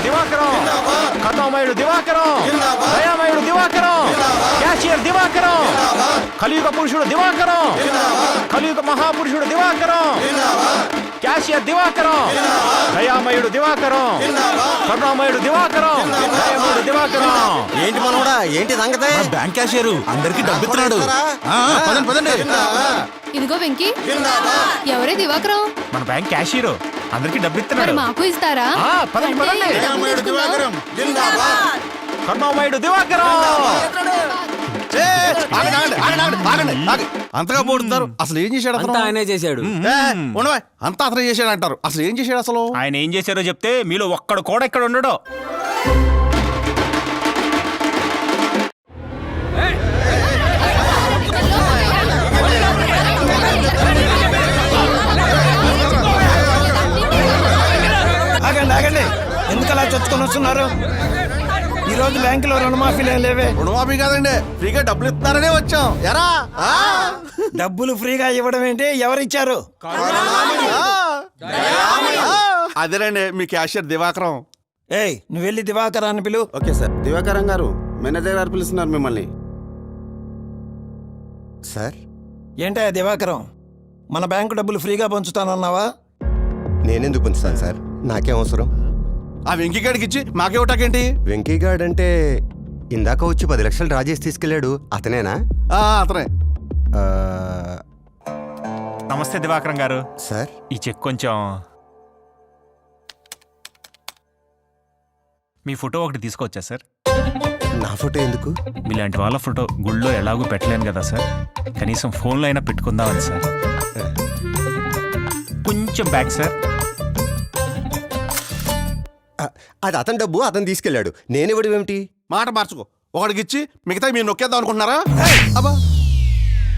దివాకరం, కరుణామయుడు దివాకరం, దయామయుడు దివాకరం, క్యాషియర్ దివాకరం, కలియుగ పురుషుడు దివాకరం, కలియుగ మహాపురుషుడు దివాకరం, క్యాషియర్ దివాకరం, దయామయుడు దివాకరం, కరుణామయుడు దివాకరం, దయామయుడు దివాకరం. ఏంటి మనోడా, ఏంటి సంగతి? బ్యాంక్ క్యాషియర్ అందరికి డబ్బిస్తున్నాడు. పదండి పదండి. ఇదిగో వెంకీ, ఎవరే దివాకరం? మన బ్యాంక్ క్యాషియర్ అందరికి డబ్బు మరి ఇస్తున్నాడు. మాకు ఇస్తారా? పదండి పదండి. డబ్బులు తీసుకుందాం. కరుణామయుడు దివాకరం. అంతగా పోడుతున్నారు. అసలు ఏం చేశాడు అతను? ఆయనే చేశాడు. ఉండవా, అంతా అతను చేశాడు అంటారు. అసలు ఏం చేశాడు అసలు? ఆయన ఏం చేశారో చెప్తే మీలో ఒక్కడు కూడా ఇక్కడ ఉండడు. ఆగండి ఆగండి, ఎందుకు అలా చొచ్చుకొని వస్తున్నారు? ఈ రోజు బ్యాంకులో రుణమాఫీలే లేవే. రుణమాఫీ కాదండి, ఫ్రీగా డబ్బులు ఇస్తున్నారనే వచ్చాం. ఎరా డబ్బులు ఫ్రీగా ఇవ్వడం ఏంటి? ఎవరిచ్చారు? అదేనండి మీ క్యాషియర్ దివాకరం. ఏయ్, నువ్వు వెళ్ళి దివాకరాన్ని పిలు. Okay sir. దివాకరం గారు, మేనేజర్ గారు పిలుస్తున్నారు మిమ్మల్ని. సార్, ఏంటయ్యా దివాకరం, మన బ్యాంకు డబ్బులు ఫ్రీగా పంచుతానన్నావా? నేనెందుకు పంచుతాను సార్? నాకేం అవసరం? ఆ వెంకీగాడికి ఇచ్చి మాకే ఒకటాకేంటి? వెంకీగాడ్ అంటే ఇందాక వచ్చి 10 లక్షలు డ్రా చేసి తీసుకెళ్ళాడు, అతనేనా? అతనే. ఆ, నమస్తే దివాకరం గారు. సార్, ఈ చెక్ కొంచెం. మీ ఫోటో ఒకటి తీసుకొచ్చా సార్. నా ఫోటో ఎందుకు? మీలాంటి వాళ్ళ ఫోటో గుళ్ళో ఎలాగూ పెట్టలేను కదా సార్, కనీసం ఫోన్లో అయినా పెట్టుకుందామని సార్. కొంచెం బ్యాక్ సార్. అది అతని డబ్బు, అతను తీసుకెళ్ళాడు. నేనివ్వడం ఏమిటి? మాట మార్చుకో. ఒకడికి ఇచ్చి మిగతా మీరు నొక్కేద్దాం అనుకుంటున్నారా? అబ్బా,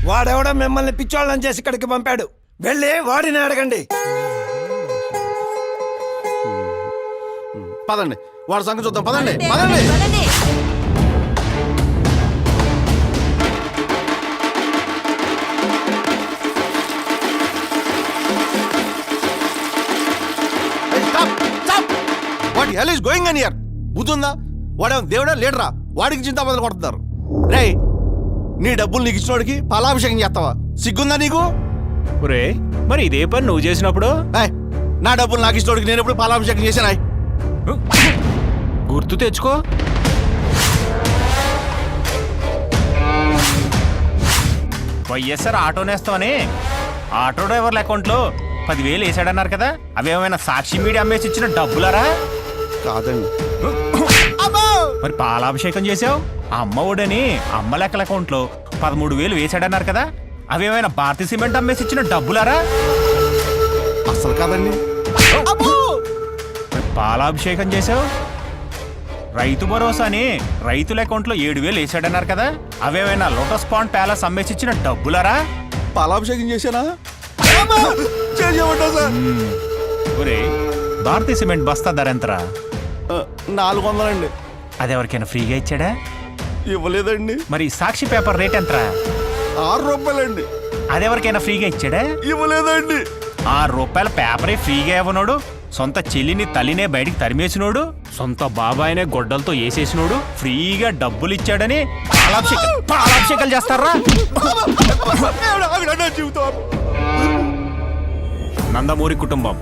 వాడెవడో మిమ్మల్ని పిచ్చోళ్ళని చేసి ఇక్కడికి పంపాడు. వెళ్ళి వాడిని అడగండి. పదండి, వాడి సంగతి చూద్దాం. పదండి పదండి. What hell is going on here? బుద్ధుందా? వాడేమో దేవుడా లీడరా? వాడికి చింత బదులు కొడుతున్నారు. రే, నీ డబ్బులు నీకు ఇచ్చినోడికి పాలాభిషేకం చేస్తావా? సిగ్గుందా నీకు? ఒరే, మరి ఇదే పని నువ్వు చేసినప్పుడు? నా డబ్బులు నాకు ఇచ్చినోడికి నేను ఎప్పుడు పాలాభిషేకం చేశానా? గుర్తు తెచ్చుకో. వైఎస్ఆర్ ఆటో నేస్తామని ఆటో డ్రైవర్ల అకౌంట్లో 10,000 వేసాడన్నారు కదా, అవేమైనా సాక్షి మీడియా అమ్మేసి ఇచ్చిన డబ్బులరా? కాదండి. మరి పాలాభిషేకం చేసావు ఆ అమ్మ ఒడని అమ్మ లెక్కల అకౌంట్లో 13,000 వేసాడన్నారు కదా, అవేమైనా భారతీయ సిమెంట్ అమ్మేసి ఇచ్చిన డబ్బులరా? అసలు కాదండి. మరి పాలాభిషేకం చేసావు రైతు భరోసాని రైతుల అకౌంట్లో 7,000 వేసాడన్నారు కదా, అవేమైనా లోటస్ పాండ్ ప్యాలెస్ అమ్మేసి ఇచ్చిన డబ్బులరా? పాలాభిషేకం చేశానా? సార్, ఒరే, భారతీయ సిమెంట్ బస్తా ధర ఎంతరా? 400 అండి. అది ఎవరికైనా ఫ్రీగా ఇచ్చాడా? ఇవ్వలేదండి. మరి సాక్షి పేపర్ రేట్ ఎంతరా? 6 రూపాయలండి. అది ఎవరికైనా ఫ్రీగా ఇచ్చాడా? ఇవ్వలేదండి. 6 రూపాయల పేపరే ఫ్రీగా ఇవ్వనోడు, సొంత చెల్లిని తల్లినే బయటికి తరిమేసినోడు, సొంత బాబాయినే గొడ్డలతో వేసేసినోడు ఫ్రీగా డబ్బులు ఇచ్చాడని పాలాభిషేకాలు చేస్తారా? నందమూరి కుటుంబం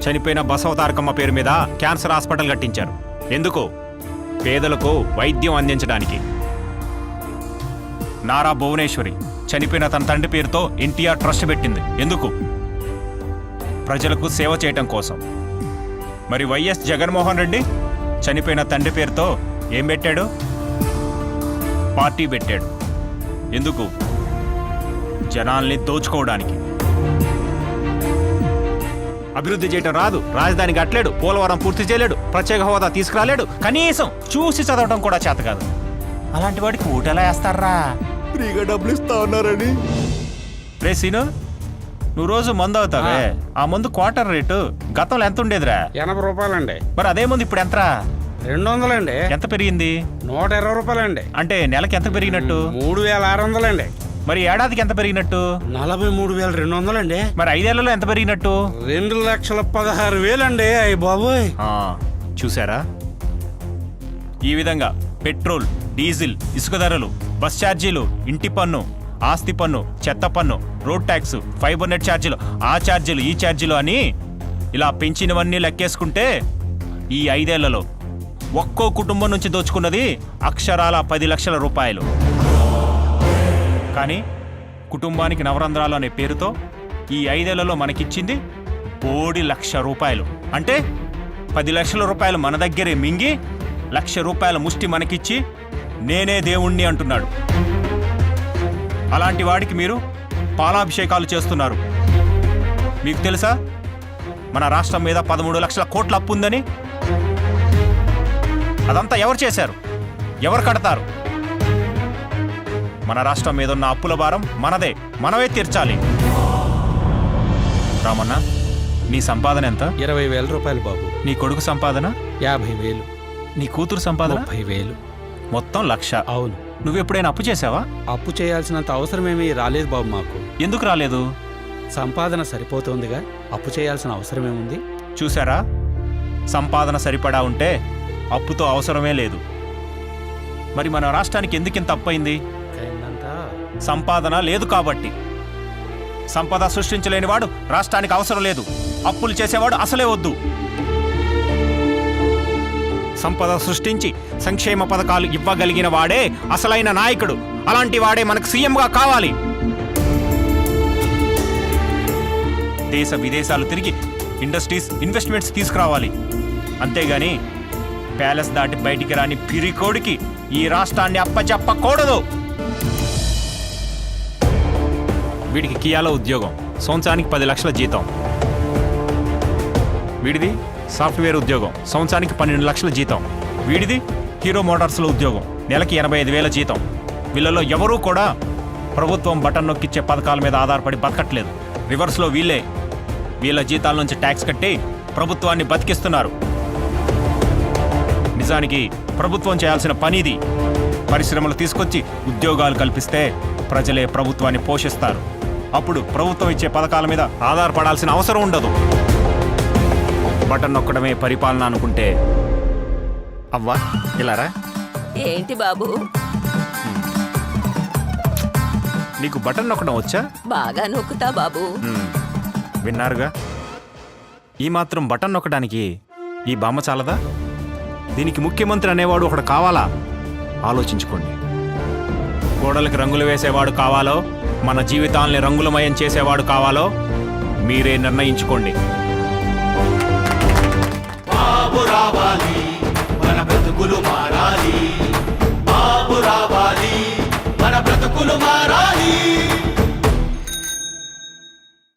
చనిపోయిన బసవతారకమ్మ పేరు మీద క్యాన్సర్ హాస్పిటల్ కట్టించారు. ఎందుకు? పేదలకు వైద్యం అందించడానికి. నారా భువనేశ్వరి చనిపోయిన తన తండ్రి పేరుతో ఎన్టీఆర్ ట్రస్ట్ పెట్టింది. ఎందుకు? ప్రజలకు సేవ చేయటం కోసం. మరి వైఎస్ జగన్మోహన్ రెడ్డి చనిపోయిన తండ్రి పేరుతో ఏం పెట్టాడు? పార్టీ పెట్టాడు. ఎందుకు? జనాల్ని దోచుకోవడానికి. అభివృద్ధి చేయటం రాదు, రాజధాని కట్టలేడు, పోలవరం పూర్తి చేయలేడు, ప్రత్యేక హోదా తీసుకురాలేడు, కనీసం చూసి చదవటం కూడా చేత కాదు. అలాంటి వాడికి ఓటెలా వేస్తారా? ఫ్రీగా డబ్బులు ఇస్తా ఉన్నారని. రే సీను, నువ్వు రోజు మందు అవుతావే, ఆ మందు క్వార్టర్ రేటు గతంలో ఎంత ఉండేదిరా? 80 రూపాయలండి. మరి అదే మందు ఇప్పుడు ఎంతరా? 200 అండి. ఎంత పెరిగింది? 120 రూపాయలండి. అంటే నెలకి ఎంత పెరిగినట్టు? 3,600 అండి. మరి ఏడాదికి ఎంత పెరిగినట్టు? 43,200 అండి. మరి 5 ఏళ్లలో ఎంత పెరిగినట్టు? 2,16,000 అండి. అయ్య బాబోయ్. చూసారా, ఈ విధంగా పెట్రోల్, డీజిల్, ఇసుక ధరలు, బస్ ఛార్జీలు, ఇంటి పన్ను, ఆస్తి పన్ను, చెత్త పన్ను, రోడ్ ట్యాక్స్, ఫైబర్ నెట్ ఛార్జీలు, ఆ ఛార్జీలు, ఈ ఛార్జీలు అని ఇలా పెంచినవన్నీ లెక్కేసుకుంటే ఈ 5 ఏళ్లలో ఒక్కో కుటుంబం నుంచి దోచుకున్నది అక్షరాల 10 లక్షల రూపాయలు. కానీ కుటుంబానికి నవరంధ్రాలు అనే పేరుతో ఈ 5 ఏళ్లలో మనకిచ్చింది 1 లక్ష రూపాయలు. అంటే 10 లక్షల రూపాయలు మన దగ్గరే మింగి 1 లక్ష రూపాయల ముష్టి మనకిచ్చి నేనే దేవుణ్ణి అంటున్నాడు. అలాంటి వాడికి మీరు పాలాభిషేకాలు చేస్తున్నారు. మీకు తెలుసా మన రాష్ట్రం మీద 13 లక్షల కోట్ల అప్పు ఉందని? అదంతా ఎవరు చేశారు? ఎవరు కడతారు? మన రాష్ట్రం మీద ఉన్న అప్పుల భారం మనదే, మనమే తీర్చాలి. రామన్న, నీ సంపాదన ఎంత? 20,000 రూపాయలు బాబు. నీ కొడుకు సంపాదన? 50,000. నీ కూతురు సంపాదన? 30,000. మొత్తం 1 లక్ష. అవును. నువ్వెప్పుడైనా అప్పు చేసావా? అప్పు చేయాల్సినంత అవసరమేమీ రాలేదు బాబు మాకు. ఎందుకు రాలేదు? సంపాదన సరిపోతుందిగా, అప్పు చేయాల్సిన అవసరమేముంది? చూసారా, సంపాదన సరిపడా ఉంటే అప్పుతో అవసరమే లేదు. మరి మన రాష్ట్రానికి ఎందుకింత అప్పయింది? అయిందంతా సంపాదన లేదు కాబట్టి. సంపద సృష్టించలేని వాడు రాష్ట్రానికి అవసరం లేదు. అప్పులు చేసేవాడు అసలే వద్దు. సంపద సృష్టించి సంక్షేమ పథకాలు ఇవ్వగలిగిన వాడే అసలైన నాయకుడు. అలాంటి వాడే మనకు సీఎంగా కావాలి. దేశ విదేశాలు తిరిగి ఇండస్ట్రీస్, ఇన్వెస్ట్మెంట్స్ తీసుకురావాలి. అంతేగాని ప్యాలెస్ దాటి బయటికి రాని పిరికోడికి ఈ రాష్ట్రాన్ని అప్పచెప్పకూడదు. వీడికి కియాలో ఉద్యోగం, సంవత్సరానికి 10 లక్షల జీతం. వీడిది సాఫ్ట్వేర్ ఉద్యోగం, సంవత్సరానికి 12 లక్షల జీతం. వీడిది హీరో మోటార్స్లో ఉద్యోగం, నెలకి 85,000 జీతం. వీళ్ళలో ఎవరూ కూడా ప్రభుత్వం బటన్ నొక్కిచ్చే పథకాల మీద ఆధారపడి బతకట్లేదు. రివర్స్లో వీళ్ళ జీతాల నుంచి ట్యాక్స్ కట్టి ప్రభుత్వాన్ని బతికిస్తున్నారు. నిజానికి ప్రభుత్వం చేయాల్సిన పనిది. పరిశ్రమలు తీసుకొచ్చి ఉద్యోగాలు కల్పిస్తే ప్రజలే ప్రభుత్వాన్ని పోషిస్తారు. అప్పుడు ప్రభుత్వం ఇచ్చే పథకాల మీద ఆధారపడాల్సిన అవసరం ఉండదు. బటన్ నొక్కడమే పరిపాలన అనుకుంటే అవ్వా, ఇలారా. ఏంటి బాబు? నీకు బటన్ నొక్కడం వచ్చా? బాగా నొక్కుతా బాబు. విన్నారుగా, ఈ మాత్రం బటన్ నొక్కడానికి ఈ బామ్మ చాలదా? దీనికి ముఖ్యమంత్రి అనేవాడు ఒకడు కావాలా? ఆలోచించుకోండి. గోడలకి రంగులు వేసేవాడు కావాలో, మన జీవితాల్ని రంగులమయం చేసేవాడు కావాలో మీరే నిర్ణయించుకోండి. బాబు రావాలి, మన బ్రతుకులు మారాలి. బాబు రావాలి, మన బ్రతుకులు మారాలి.